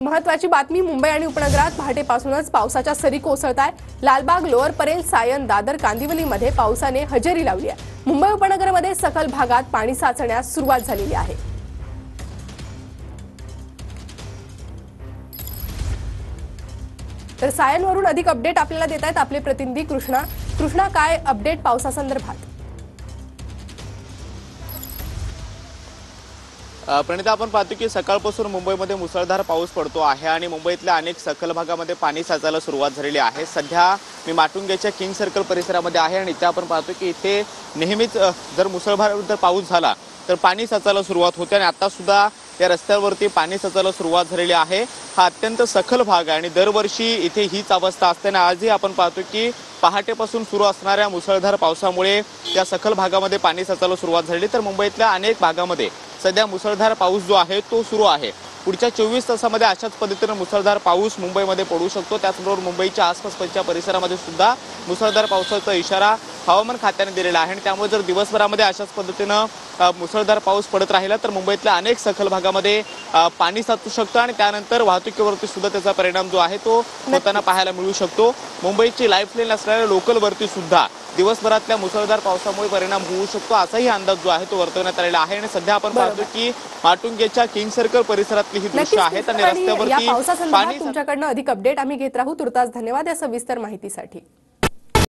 महत्वाची बातमी मुंबई आणि उपनगरात पहाटेपासूनच पावसाच्या सरी कोसळतायत। लालबाग, लोअर परेल, सायन, दादर, कांदिवलीमध्ये पावसाने हजेरी लावली आहे। मुंबई उपनगरामध्ये सखल भागात पाणी साचण्यास सुरुवात झालेली आहे। तर सायनवरून अधिक अपडेट आपल्याला देत आहेत आपले प्रतिनिधी कृष्णा, काय अपडेट पावसासंदर्भात? प्रणिता, आपण पाहतो की सकाळपासून मुंबईमध्ये मुसळधार पाऊस पडतो आहे आणि मुंबईतल्या अनेक सखल भागामध्ये पाणी साचायला सुरुवात झालेली आहे। सध्या मी माटुंग्याच्या किंग सर्कल परिसरामध्ये आहे आणि इथे आपण पाहतो की इथे नेहमीच जर मुसळधार पाऊस झाला तर पाणी साचायला सुरुवात होते आणि आता सुद्धा या रस्त्यावरती पाणी साचायला सुरुवात झालेली आहे। हा अत्यंत सखल भाग आहे आणि दरवर्षी इथे हीच अवस्था असते आणि आजही आपण पाहतो की पहाटेपासून सुरू असणाऱ्या मुसळधार पावसामुळे या सखल भागामध्ये पाणी साचायला सुरुवात झाली। तर मुंबईतल्या अनेक भागामध्ये सध्या मुसळधार पाऊस जो आहे तो सुरू आहे। पुढच्या 24 तासामध्ये अशाच पद्धतीने मुसळधार पाऊस मुंबईमध्ये पडू शकतो। त्याचबरोबर मुंबईच्या आसपासच्या परिसरामध्ये सुद्धा मुसळधार पावसाचा इशारा हवामान खात्याने दिलेला आहे आणि त्यामुळे जर दिवसभरामध्ये अशाच पद्धतीने मुसळधार पाऊस पडत राहिला तर मुंबईतल्या अनेक सखल भागामध्ये पाणी साचू शकतं आणि त्यानंतर वाहतुकीवरती सुद्धा त्याचा परिणाम जो आहे तो होताना पाहायला मिळू शकतो। मुंबईची लाईफलाईन असणाऱ्या लोकलवरती सुद्धा दिवसभरातल्या मुसळधार पावसामुळे परिणाम होऊ शकतो असाही अंदाज जो आहे तो वर्तवण्यात आलेला आहे आणि सध्या आपण पाहतो की माटुंग्याच्या किंग सर्कल परिसरातली ही दृश्य आहेत आणि रस्त्यावरती पावसासंदर्भात तुमच्याकडनं अधिक अपडेट आम्ही घेत राहू। तुर्तास धन्यवाद या सविस्तर माहितीसाठी।